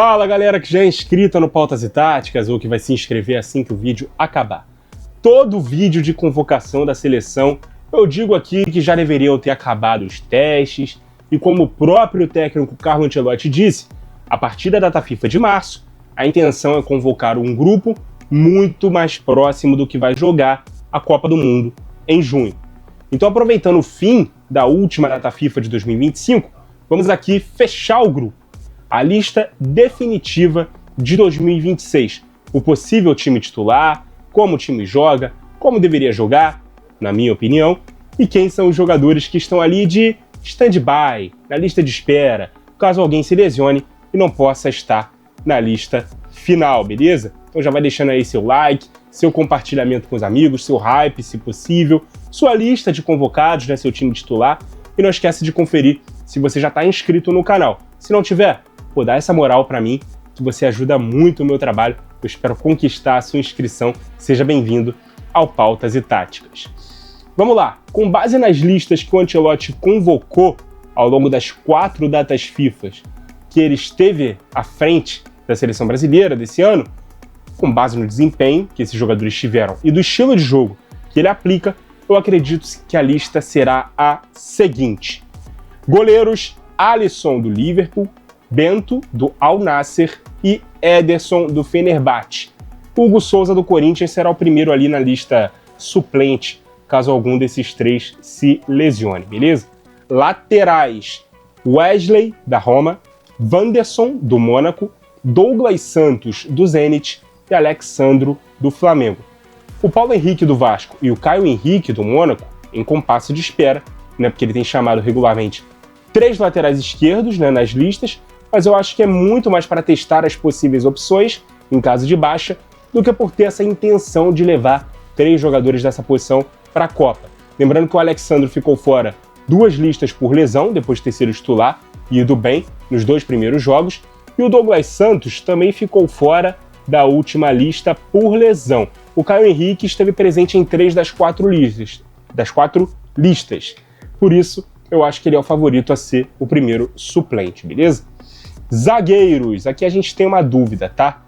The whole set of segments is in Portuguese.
Fala galera que já é inscrita no Pautas e Táticas ou que vai se inscrever assim que o vídeo acabar. Todo vídeo de convocação da seleção, eu digo aqui que já deveriam ter acabado os testes e como o próprio técnico Carlo Ancelotti disse, a partir da data FIFA de março, a intenção é convocar um grupo muito mais próximo do que vai jogar a Copa do Mundo em junho. Então, aproveitando o fim da última data FIFA de 2025, vamos aqui fechar o grupo. A lista definitiva de 2026. O possível time titular, como o time joga, como deveria jogar, na minha opinião, e quem são os jogadores que estão ali de stand-by, na lista de espera, caso alguém se lesione e não possa estar na lista final, beleza? Então já vai deixando aí seu like, seu compartilhamento com os amigos, seu hype, se possível, sua lista de convocados, né, seu time titular, e não esquece de conferir se você já está inscrito no canal. Se não tiver, pô, dá essa moral pra mim, que você ajuda muito o meu trabalho. Eu espero conquistar a sua inscrição. Seja bem-vindo ao Pautas e Táticas. Vamos lá, com base nas listas que o Ancelotti convocou ao longo das 4 datas FIFA que ele esteve à frente da seleção brasileira desse ano, com base no desempenho que esses jogadores tiveram e do estilo de jogo que ele aplica, eu acredito que a lista será a seguinte. Goleiros: Alisson, do Liverpool, Bento, do Al Nassr e Ederson, do Fenerbahçe. Hugo Souza, do Corinthians, será o primeiro ali na lista suplente, caso algum desses três se lesione, beleza? Laterais: Wesley, da Roma, Wanderson, do Mônaco, Douglas Santos, do Zenit e Alexandro, do Flamengo. O Paulo Henrique, do Vasco, e o Caio Henrique, do Mônaco, em compasso de espera, né, porque ele tem chamado regularmente 3 laterais esquerdos, né, nas listas, mas eu acho que é muito mais para testar as possíveis opções, em caso de baixa, do que por ter essa intenção de levar 3 jogadores dessa posição para a Copa. Lembrando que o Alexandro ficou fora 2 listas por lesão, depois de ter sido titular e ido bem nos 2 primeiros jogos, e o Douglas Santos também ficou fora da última lista por lesão. O Caio Henrique esteve presente em 3 das 4 listas. Por isso, eu acho que ele é o favorito a ser o primeiro suplente, beleza? Zagueiros, aqui a gente tem uma dúvida, tá?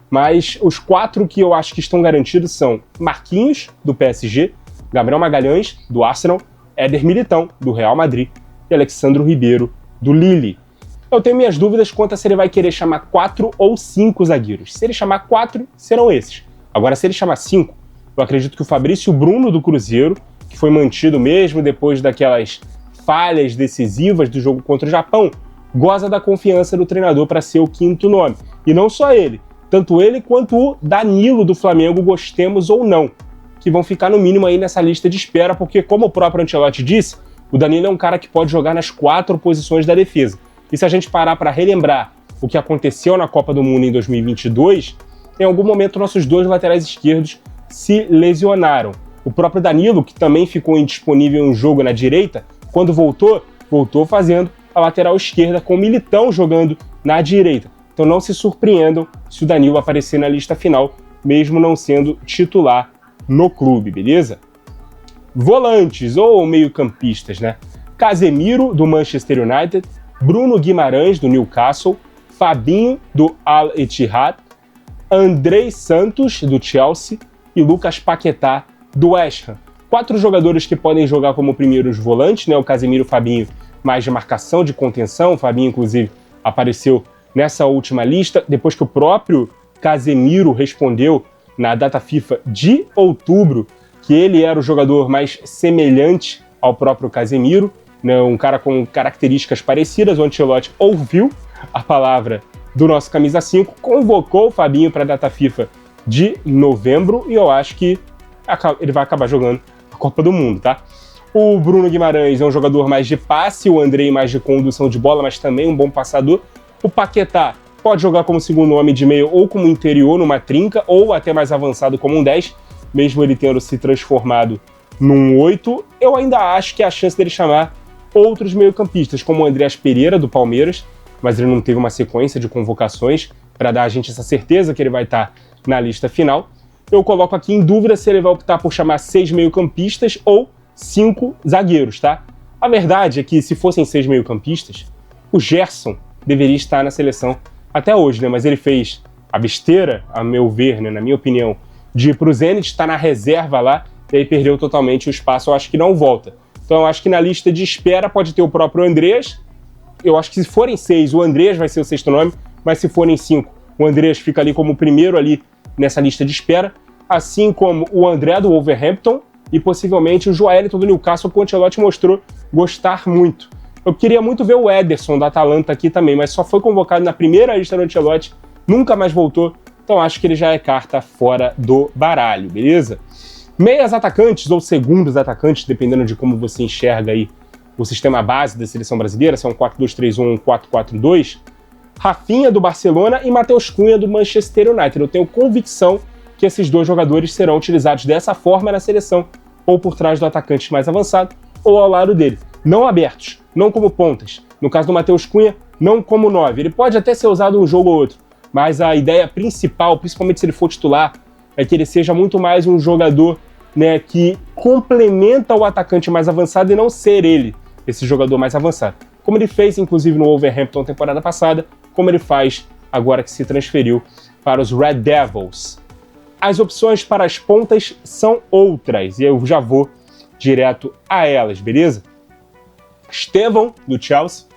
Mas os 4 que eu acho que estão garantidos são Marquinhos, do PSG, Gabriel Magalhães, do Arsenal, Éder Militão, do Real Madrid e Alexandro Ribeiro, do Lille. Eu tenho minhas dúvidas quanto a se ele vai querer chamar 4 ou 5 zagueiros. Se ele chamar 4, serão esses. Agora, se ele chamar 5, eu acredito que o Fabrício Bruno, do Cruzeiro, que foi mantido mesmo depois daquelas falhas decisivas do jogo contra o Japão, goza da confiança do treinador para ser o 5º nome. E não só ele, tanto ele quanto o Danilo do Flamengo, gostemos ou não, que vão ficar no mínimo aí nessa lista de espera, porque como o próprio Ancelotti disse, o Danilo é um cara que pode jogar nas 4 posições da defesa. E se a gente parar para relembrar o que aconteceu na Copa do Mundo em 2022, em algum momento nossos 2 laterais esquerdos se lesionaram. O próprio Danilo, que também ficou indisponível em um jogo na direita, quando voltou fazendo a lateral esquerda com o Militão jogando na direita. Então não se surpreendam se o Danilo aparecer na lista final, mesmo não sendo titular no clube, beleza? Volantes ou meio-campistas, né? Casemiro, do Manchester United, Bruno Guimarães, do Newcastle, Fabinho, do Al Ittihad, Andrei Santos, do Chelsea e Lucas Paquetá, do West Ham. 4 jogadores que podem jogar como primeiros volantes, né? O Casemiro, o Fabinho, mais de marcação, de contenção. O Fabinho, inclusive, apareceu nessa última lista, depois que o próprio Casemiro respondeu na data FIFA de outubro que ele era o jogador mais semelhante ao próprio Casemiro, né? Um cara com características parecidas. O Ancelotti ouviu a palavra do nosso camisa 5, convocou o Fabinho para a data FIFA de novembro e eu acho que ele vai acabar jogando a Copa do Mundo, tá? O Bruno Guimarães é um jogador mais de passe, o Andrei mais de condução de bola, mas também um bom passador. O Paquetá pode jogar como segundo homem de meio ou como interior numa trinca, ou até mais avançado como um 10, mesmo ele tendo se transformado num 8. Eu ainda acho que há a chance dele chamar outros meio-campistas, como o Andreas Pereira, do Palmeiras, mas ele não teve uma sequência de convocações para dar a gente essa certeza que ele vai estar na lista final. Eu coloco aqui em dúvida se ele vai optar por chamar 6 meio-campistas ou 5 zagueiros, tá? A verdade é que se fossem 6 meio-campistas, o Gerson deveria estar na seleção até hoje, né? Mas ele fez a besteira, a meu ver, né, na minha opinião, de ir pro Zenit, estar na reserva lá, e aí perdeu totalmente o espaço, eu acho que não volta. Então eu acho que na lista de espera pode ter o próprio Andreas. Eu acho que se forem 6, o Andreas vai ser o 6º nome, mas se forem 5, o Andreas fica ali como o primeiro ali nessa lista de espera, assim como o André do Wolverhampton e possivelmente o Joelinton do Newcastle, que o Ancelotti mostrou gostar muito. Eu queria muito ver o Ederson da Atalanta aqui também, mas só foi convocado na primeira lista do Ancelotti, nunca mais voltou, então acho que ele já é carta fora do baralho, beleza? Meias atacantes ou segundos atacantes, dependendo de como você enxerga aí o sistema base da seleção brasileira, se é um 4-2-3-1 ou um 4-4-2, Rafinha do Barcelona e Matheus Cunha do Manchester United. Eu tenho convicção que esses dois jogadores serão utilizados dessa forma na seleção, ou por trás do atacante mais avançado, ou ao lado dele. Não abertos, não como pontas. No caso do Matheus Cunha, não como 9. Ele pode até ser usado um jogo ou outro, mas a ideia principal, principalmente se ele for titular, é que ele seja muito mais um jogador, né, que complementa o atacante mais avançado e não ser ele, esse jogador mais avançado. Como ele fez, inclusive, no Wolverhampton temporada passada, como ele faz agora que se transferiu para os Red Devils. As opções para as pontas são outras, e eu já vou direto a elas, beleza? Estevão, do Chelsea,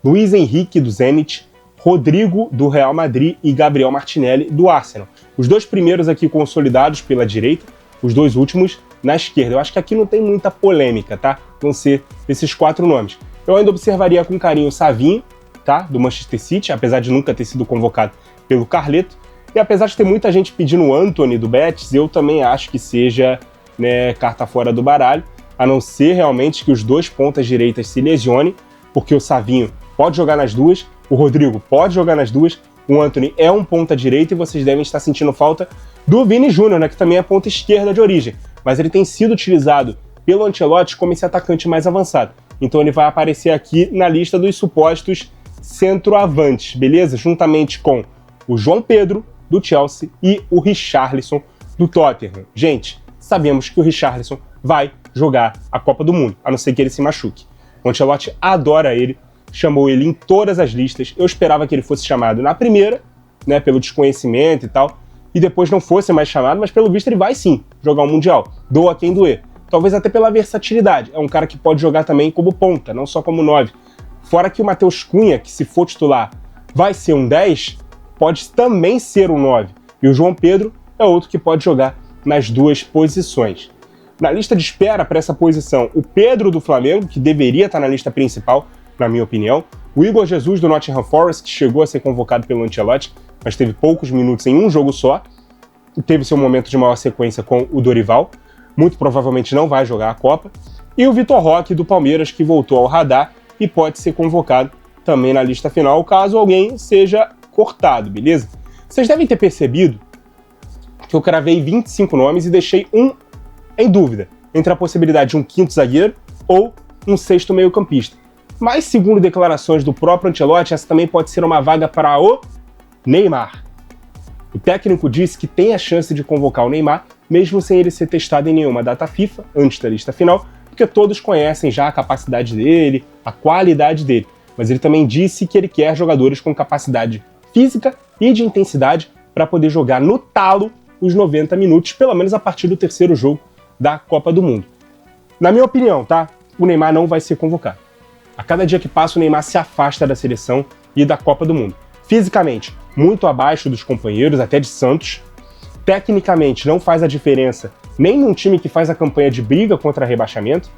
Luiz Henrique, do Zenit, Rodrigo, do Real Madrid e Gabriel Martinelli, do Arsenal. Os dois primeiros aqui consolidados pela direita, os dois últimos na esquerda. Eu acho que aqui não tem muita polêmica, tá? Vão ser esses 4 nomes. Eu ainda observaria com carinho o Savinho, tá? Do Manchester City, apesar de nunca ter sido convocado pelo Carleto. E apesar de ter muita gente pedindo o Antony do Betis, eu também acho que seja, né, carta fora do baralho, a não ser realmente que os dois pontas direitas se lesionem, porque o Savinho pode jogar nas duas, o Rodrigo pode jogar nas duas, o Antony é um ponta direita e vocês devem estar sentindo falta do Vini Júnior, né, que também é ponta esquerda de origem, mas ele tem sido utilizado pelo Ancelotti como esse atacante mais avançado. Então ele vai aparecer aqui na lista dos supostos centroavantes, beleza? Juntamente com o João Pedro, do Chelsea, e o Richarlison, do Tottenham. Gente, sabemos que o Richarlison vai jogar a Copa do Mundo, a não ser que ele se machuque. O Ancelotti adora ele, chamou ele em todas as listas. Eu esperava que ele fosse chamado na primeira, né, pelo desconhecimento e tal, e depois não fosse mais chamado, mas pelo visto ele vai sim jogar o Mundial. Doa quem doer. Talvez até pela versatilidade. É um cara que pode jogar também como ponta, não só como 9. Fora que o Matheus Cunha, que se for titular vai ser um 10, pode também ser um 9. E o João Pedro é outro que pode jogar nas duas posições. Na lista de espera para essa posição, o Pedro do Flamengo, que deveria estar na lista principal, na minha opinião, o Igor Jesus do Nottingham Forest, que chegou a ser convocado pelo Ancelotti, mas teve poucos minutos em um jogo só, e teve seu momento de maior sequência com o Dorival, muito provavelmente não vai jogar a Copa, e o Vitor Roque do Palmeiras, que voltou ao radar e pode ser convocado também na lista final, caso alguém seja cortado, beleza? Vocês devem ter percebido que eu cravei 25 nomes e deixei um em dúvida, entre a possibilidade de um 5º zagueiro ou um 6º meio-campista. Mas, segundo declarações do próprio Ancelotti, essa também pode ser uma vaga para o Neymar. O técnico disse que tem a chance de convocar o Neymar, mesmo sem ele ser testado em nenhuma data FIFA, antes da lista final, porque todos conhecem já a capacidade dele, a qualidade dele. Mas ele também disse que ele quer jogadores com capacidade física e de intensidade para poder jogar no talo os 90 minutos, pelo menos a partir do 3º jogo da Copa do Mundo. Na minha opinião, tá? O Neymar não vai ser convocado. A cada dia que passa, o Neymar se afasta da seleção e da Copa do Mundo. Fisicamente, muito abaixo dos companheiros, até de Santos. Tecnicamente, não faz a diferença nem num time que faz a campanha de briga contra rebaixamento.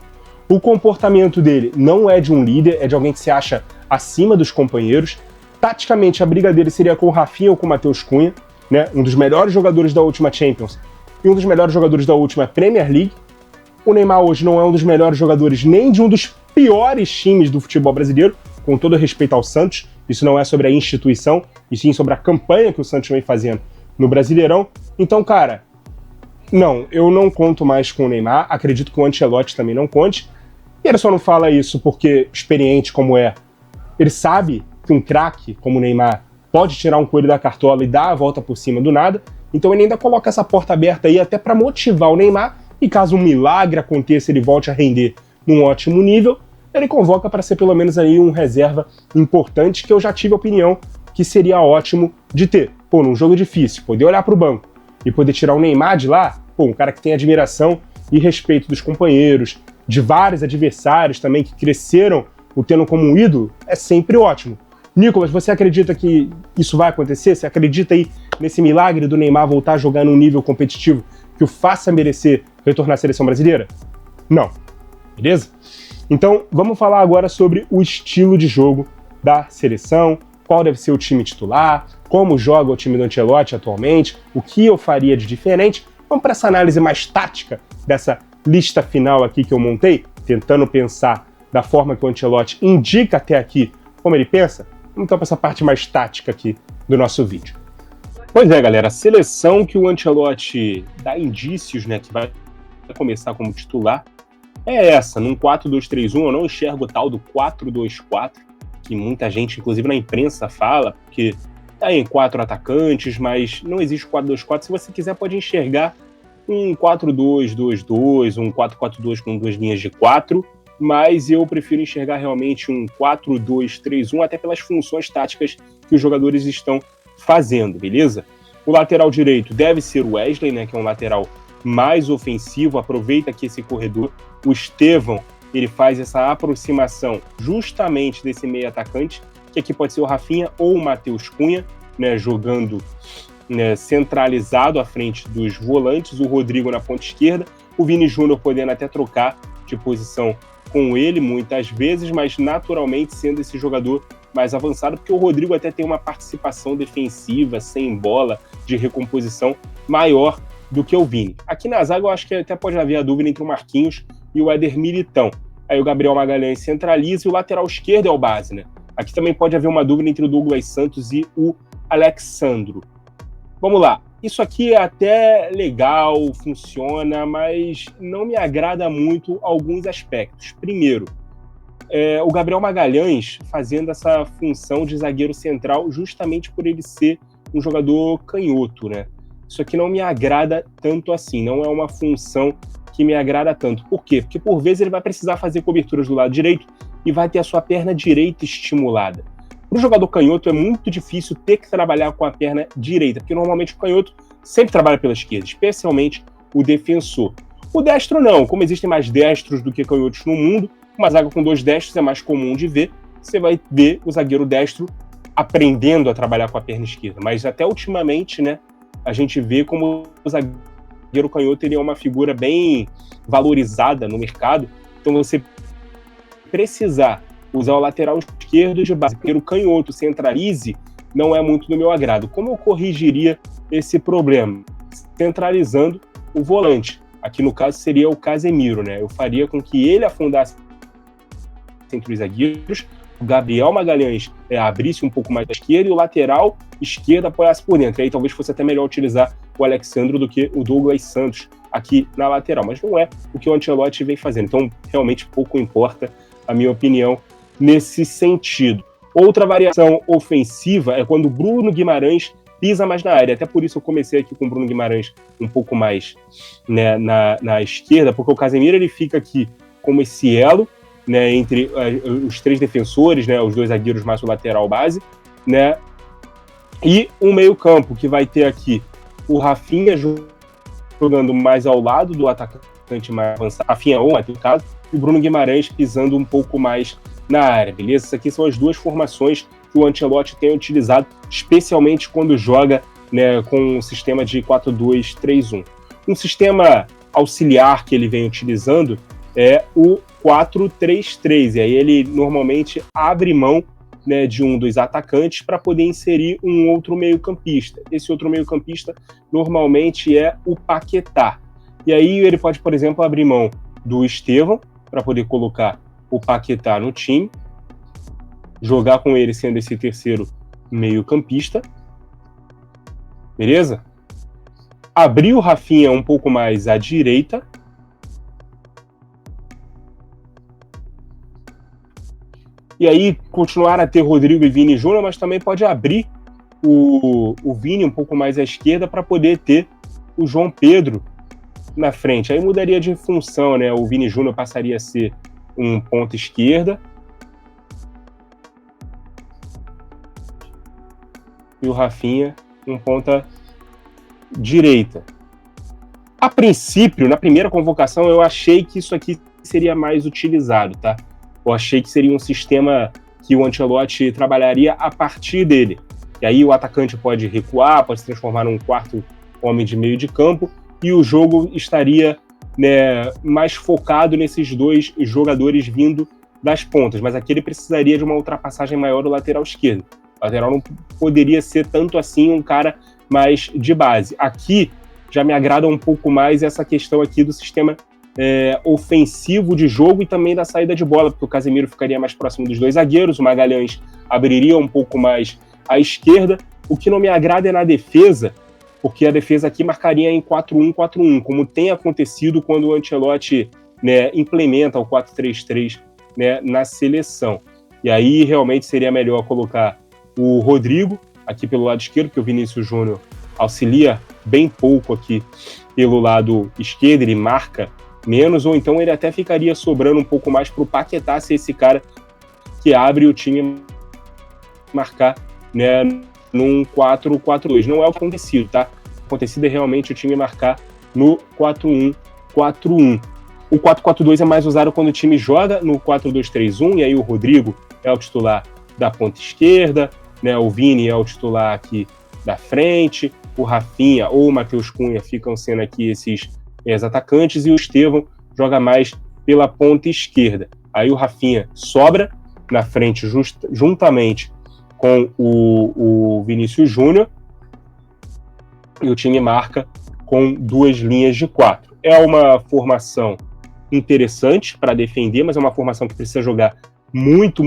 O comportamento dele não é de um líder, é de alguém que se acha acima dos companheiros. Taticamente, a briga dele seria com o Rafinha ou com o Matheus Cunha, né? Um dos melhores jogadores da última Champions e um dos melhores jogadores da última Premier League. O Neymar hoje não é um dos melhores jogadores nem de um dos piores times do futebol brasileiro, com todo respeito ao Santos. Isso não é sobre a instituição, e sim sobre a campanha que o Santos vem fazendo no Brasileirão. Então, cara, não, eu não conto mais com o Neymar, acredito que o Ancelotti também não conte, e ele só não fala isso porque, experiente como é, ele sabe que um craque como o Neymar pode tirar um coelho da cartola e dar a volta por cima do nada, então ele ainda coloca essa porta aberta aí até para motivar o Neymar, e caso um milagre aconteça, ele volte a render num ótimo nível, ele convoca para ser pelo menos aí um reserva importante, que eu já tive opinião que seria ótimo de ter. Pô, num jogo difícil, poder olhar para o banco e poder tirar o Neymar de lá, pô, um cara que tem admiração e respeito dos companheiros, de vários adversários também que cresceram o tendo como um ídolo, é sempre ótimo. Nicolas, você acredita que isso vai acontecer? Você acredita aí nesse milagre do Neymar voltar a jogar num nível competitivo que o faça merecer retornar à seleção brasileira? Não. Beleza? Então, vamos falar agora sobre o estilo de jogo da seleção, qual deve ser o time titular, como joga o time do Ancelotti atualmente, o que eu faria de diferente. Vamos para essa análise mais tática dessa lista final aqui que eu montei, tentando pensar da forma que o Ancelotti indica até aqui como ele pensa. Vamos então para essa parte mais tática aqui do nosso vídeo. Pois é, galera, a seleção que o Ancelotti dá indícios, né, que vai começar como titular, é essa, num 4-2-3-1. Eu não enxergo o tal do 4-2-4, que muita gente, inclusive na imprensa, fala, porque tá em 4 atacantes, mas não existe 4-2-4. Se você quiser, pode enxergar um 4-2-2-2, um 4-4-2 com 2 linhas de 4, mas eu prefiro enxergar realmente um 4-2-3-1, até pelas funções táticas que os jogadores estão fazendo, beleza? O lateral direito deve ser o Wesley, né, que é um lateral mais ofensivo, aproveita que esse corredor, o Estevão, ele faz essa aproximação justamente desse meio atacante, que aqui pode ser o Rafinha ou o Matheus Cunha, né, jogando, né, centralizado à frente dos volantes, o Rodrigo na ponta esquerda, o Vini Júnior podendo até trocar de posição com ele muitas vezes, mas naturalmente sendo esse jogador mais avançado, porque o Rodrigo até tem uma participação defensiva, sem bola, de recomposição maior do que o Vini. Aqui na zaga eu acho que até pode haver a dúvida entre o Marquinhos e o Éder Militão. Aí o Gabriel Magalhães centraliza e o lateral esquerdo é o base, né? Aqui também pode haver uma dúvida entre o Douglas Santos e o Alexandro. Vamos lá. Isso aqui é até legal, funciona, mas não me agrada muito alguns aspectos. Primeiro, o Gabriel Magalhães fazendo essa função de zagueiro central justamente por ele ser um jogador canhoto, né? Isso aqui não me agrada tanto assim, não é uma função que me agrada tanto. Por quê? Porque por vezes ele vai precisar fazer coberturas do lado direito e vai ter a sua perna direita estimulada. Para o jogador canhoto é muito difícil ter que trabalhar com a perna direita, porque normalmente o canhoto sempre trabalha pela esquerda, especialmente o defensor. O destro não, como existem mais destros do que canhotos no mundo, uma zaga com 2 destros é mais comum de ver, você vai ver o zagueiro destro aprendendo a trabalhar com a perna esquerda, mas até ultimamente, né, a gente vê como o zagueiro canhoto ele é uma figura bem valorizada no mercado, então você precisar usar o lateral esquerdo de base, porque o canhoto centralize, não é muito do meu agrado. Como eu corrigiria esse problema? Centralizando o volante. Aqui no caso seria o Casemiro, né? Eu faria com que ele afundasse entre os zagueiros, o Gabriel Magalhães abrisse um pouco mais da esquerda e o lateral esquerdo apoiasse por dentro. E aí talvez fosse até melhor utilizar o Alexandro do que o Douglas Santos aqui na lateral. Mas não é o que o Ancelotti vem fazendo. Então, realmente pouco importa a minha opinião nesse sentido. Outra variação ofensiva é quando o Bruno Guimarães pisa mais na área. Até por isso eu comecei aqui com o Bruno Guimarães um pouco mais, né, na esquerda, porque o Casemiro ele fica aqui como esse elo, né, entre os 3 defensores, né, os 2 zagueiros mais o lateral base, né, e um meio campo que vai ter aqui o Rafinha jogando mais ao lado do atacante mais avançado, Rafinha ou no caso, e o Bruno Guimarães pisando um pouco mais na área, beleza? Essas aqui são as 2 formações que o Ancelotti tem utilizado, especialmente quando joga, né, com um sistema de 4-2-3-1. Um sistema auxiliar que ele vem utilizando é o 4-3-3, e aí ele normalmente abre mão, né, de um dos atacantes para poder inserir um outro meio-campista. Esse outro meio-campista normalmente é o Paquetá. E aí ele pode, por exemplo, abrir mão do Estevão para poder colocar o Paquetá no time, jogar com ele sendo esse terceiro meio-campista, beleza? Abrir o Rafinha um pouco mais à direita, e aí continuar a ter Rodrigo e Vini Júnior, mas também pode abrir o Vini um pouco mais à esquerda para poder ter o João Pedro na frente. Aí mudaria de função, né? O Vini Júnior passaria a ser um ponta esquerda. e o Rafinha com ponta direita. A princípio, na primeira convocação, eu achei que isso aqui seria mais utilizado, tá? Eu achei que seria um sistema que o Ancelotti trabalharia a partir dele. E aí o atacante pode recuar, pode se transformar num quarto homem de meio de campo, e o jogo estaria, né, mais focado nesses dois jogadores vindo das pontas. Mas aqui ele precisaria de uma ultrapassagem maior do lateral esquerdo. O lateral não poderia ser tanto assim um cara mais de base. Aqui já me agrada um pouco mais essa questão aqui do sistema ofensivo de jogo e também da saída de bola, porque o Casemiro ficaria mais próximo dos dois zagueiros, o Magalhães abriria um pouco mais à esquerda. O que não me agrada é na defesa, porque a defesa aqui marcaria em 4-1-4-1, como tem acontecido quando o Ancelotti, né, implementa o 4-3-3, né, na seleção. E aí realmente seria melhor colocar o Rodrigo aqui pelo lado esquerdo, que o Vinícius Júnior auxilia bem pouco aqui pelo lado esquerdo, ele marca menos, ou então ele até ficaria sobrando um pouco mais para o Paquetá ser esse cara que abre o time marcar, né, num 4-4-2. Não é o que acontecido, tá? O acontecido é realmente o time marcar no 4-1-4-1. O 4-4-2 é mais usado quando o time joga no 4-2-3-1, e aí o Rodrigo é o titular da ponta esquerda, né, o Vini é o titular aqui da frente, o Rafinha ou o Matheus Cunha ficam sendo aqui esses atacantes, e o Estevão joga mais pela ponta esquerda. Aí o Rafinha sobra na frente juntamente com o Vinícius Júnior, e o time marca com duas linhas de 4. É uma formação interessante para defender, mas é uma formação que precisa jogar muito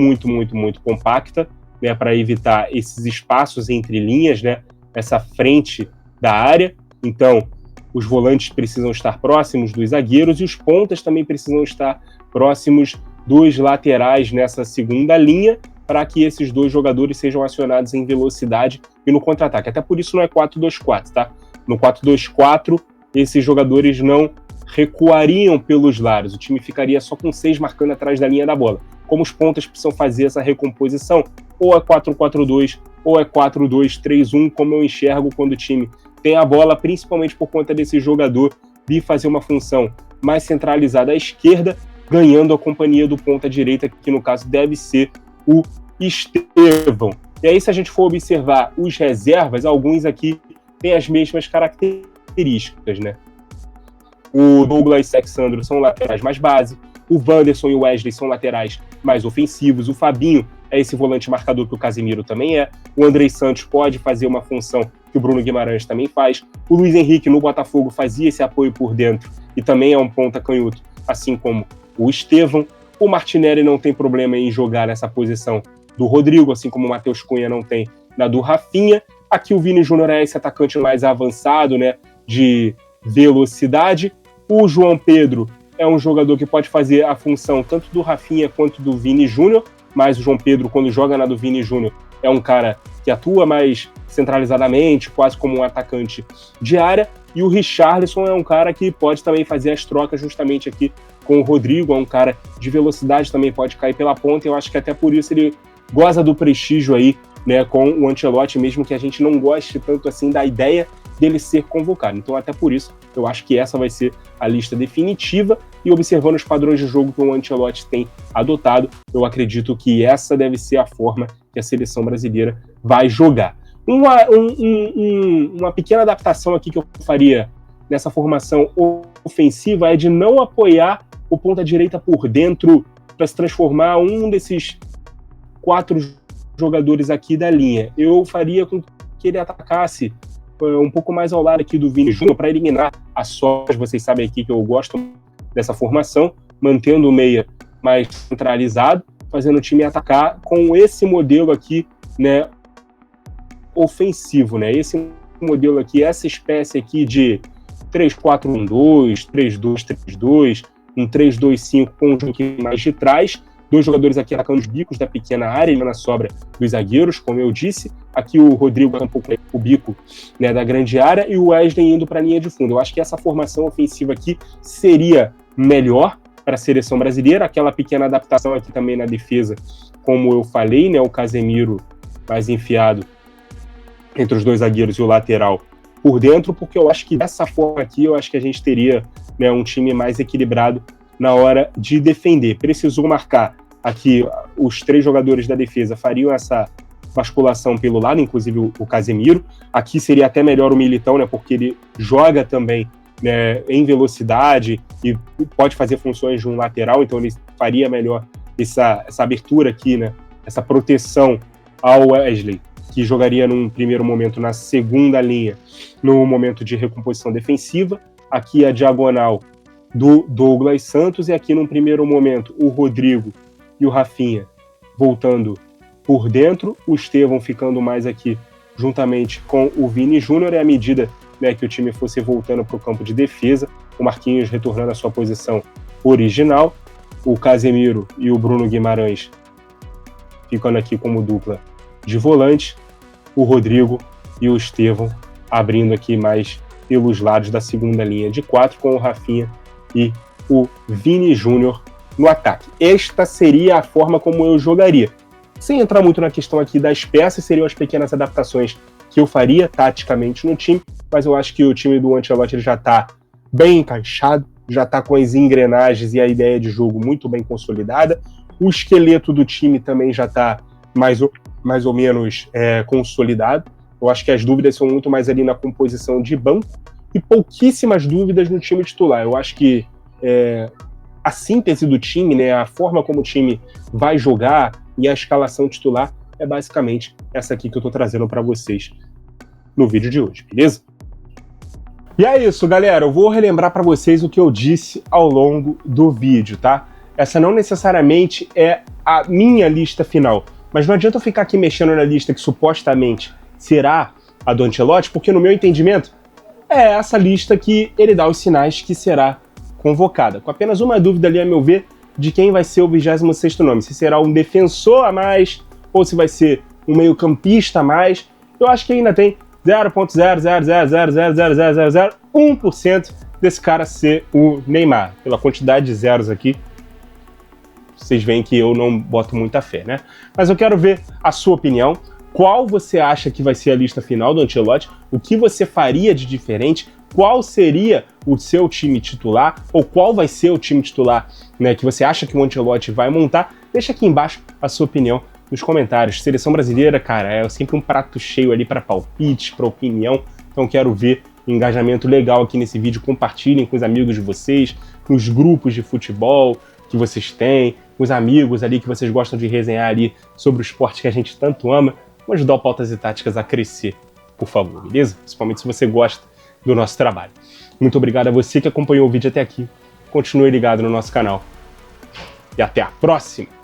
compacta, né, para evitar esses espaços entre linhas, né, essa frente da área. Então, os volantes precisam estar próximos dos zagueiros e os pontas também precisam estar próximos dos laterais nessa segunda linha, para que esses dois jogadores sejam acionados em velocidade e no contra-ataque. Até por isso não é 4-2-4, tá? No 4-2-4, esses jogadores não recuariam pelos lados. O time ficaria só com 6 marcando atrás da linha da bola. Como os pontas precisam fazer essa recomposição, ou é 4-4-2, ou é 4-2-3-1, como eu enxergo quando o time tem a bola, principalmente por conta desse jogador vir fazer uma função mais centralizada à esquerda, ganhando a companhia do ponta direita, que no caso deve ser o Estevão. E aí, se a gente for observar os reservas, alguns aqui têm as mesmas características, né? O Douglas e o Alexandro são laterais mais base, o Wanderson e o Wesley são laterais mais ofensivos, o Fabinho é esse volante marcador que o Casemiro também é, o Andrei Santos pode fazer uma função que o Bruno Guimarães também faz, o Luiz Henrique no Botafogo fazia esse apoio por dentro e também é um ponta canhoto, assim como o Estevão. O Martinelli não tem problema em jogar nessa posição do Rodrigo, assim como o Matheus Cunha não tem na do Rafinha. Aqui o Vini Júnior é esse atacante mais avançado, né, de velocidade. O João Pedro é um jogador que pode fazer a função tanto do Rafinha quanto do Vini Júnior, mas o João Pedro, quando joga na do Vini Júnior, é um cara que atua mais centralizadamente, quase como um atacante de área. E o Richarlison é um cara que pode também fazer as trocas justamente aqui com o Rodrigo, é um cara de velocidade, também pode cair pela ponta, e eu acho que até por isso ele goza do prestígio aí, né, com o Ancelotti, mesmo que a gente não goste tanto assim da ideia dele ser convocado. Então até por isso eu acho que essa vai ser a lista definitiva, e observando os padrões de jogo que o Ancelotti tem adotado, eu acredito que essa deve ser a forma que a seleção brasileira vai jogar. Uma pequena adaptação aqui que eu faria nessa formação ofensiva é de não apoiar o ponta-direita por dentro para se transformar um desses 4 jogadores aqui da linha. Eu faria com que ele atacasse um pouco mais ao lado aqui do Vini Júnior para eliminar as sobras. Vocês sabem aqui que eu gosto dessa formação, mantendo o meia mais centralizado, fazendo o time atacar com esse modelo aqui, né, ofensivo, né? Esse modelo aqui, essa espécie aqui de 3-4-1-2, 3-2-3-2, um 3-2-5 com um jogo mais de trás, 2 jogadores aqui atacando os bicos da pequena área e na sobra dos zagueiros, como eu disse. Aqui o Rodrigo um pouco o bico, né, da grande área, e o Wesley indo para a linha de fundo. Eu acho que essa formação ofensiva aqui seria melhor para a seleção brasileira. Aquela pequena adaptação aqui também na defesa, como eu falei, né, o Casemiro mais enfiado entre os dois zagueiros e o lateral por dentro, porque eu acho que dessa forma aqui, eu acho que a gente teria, né, um time mais equilibrado na hora de defender. Precisou marcar aqui, os 3 jogadores da defesa fariam essa basculação pelo lado, inclusive o Casemiro. Aqui seria até melhor o Militão, né, porque ele joga também, né, em velocidade e pode fazer funções de um lateral, então ele faria melhor essa abertura aqui, né, essa proteção ao Wesley, que jogaria num primeiro momento na segunda linha, no momento de recomposição defensiva. Aqui a diagonal do Douglas Santos, e aqui num primeiro momento o Rodrigo e o Rafinha voltando por dentro, o Estevão ficando mais aqui juntamente com o Vini Júnior, e à medida, né, que o time fosse voltando para o campo de defesa, o Marquinhos retornando à sua posição original, o Casemiro e o Bruno Guimarães ficando aqui como dupla de volante, o Rodrigo e o Estevão abrindo aqui mais pelos lados da segunda linha de 4, com o Rafinha e o Vini Júnior no ataque. Esta seria a forma como eu jogaria. Sem entrar muito na questão aqui das peças, seriam as pequenas adaptações que eu faria taticamente no time, mas eu acho que o time do Ancelotti ele já está bem encaixado, já está com as engrenagens e a ideia de jogo muito bem consolidada. O esqueleto do time também já está mais ou menos consolidado. Eu acho que as dúvidas são muito mais ali na composição de banco e pouquíssimas dúvidas no time titular. Eu acho que a síntese do time, né, a forma como o time vai jogar e a escalação titular é basicamente essa aqui que eu estou trazendo para vocês no vídeo de hoje, beleza? E é isso, galera. Eu vou relembrar para vocês o que eu disse ao longo do vídeo, tá? Essa não necessariamente é a minha lista final, mas não adianta eu ficar aqui mexendo na lista que supostamente será a do Ancelotti, porque no meu entendimento é essa lista que ele dá os sinais que será convocada. Com apenas uma dúvida ali, a meu ver, de quem vai ser o 26º nome. Se será um defensor a mais ou se vai ser um meio-campista a mais. Eu acho que ainda tem 0,000000001% desse cara ser o Neymar. Pela quantidade de zeros aqui, vocês veem que eu não boto muita fé, né? Mas eu quero ver a sua opinião. Qual você acha que vai ser a lista final do Ancelotti? O que você faria de diferente? Qual seria o seu time titular? Ou qual vai ser o time titular, né, que você acha que o Ancelotti vai montar? Deixa aqui embaixo a sua opinião nos comentários. Seleção brasileira, cara, é sempre um prato cheio ali para palpite, para opinião. Então quero ver engajamento legal aqui nesse vídeo. Compartilhem com os amigos de vocês, nos grupos de futebol que vocês têm, com os amigos ali que vocês gostam de resenhar ali sobre o esporte que a gente tanto ama. Vamos ajudar o Pautas e Táticas a crescer, por favor, beleza? Principalmente se você gosta do nosso trabalho. Muito obrigado a você que acompanhou o vídeo até aqui. Continue ligado no nosso canal. E até a próxima!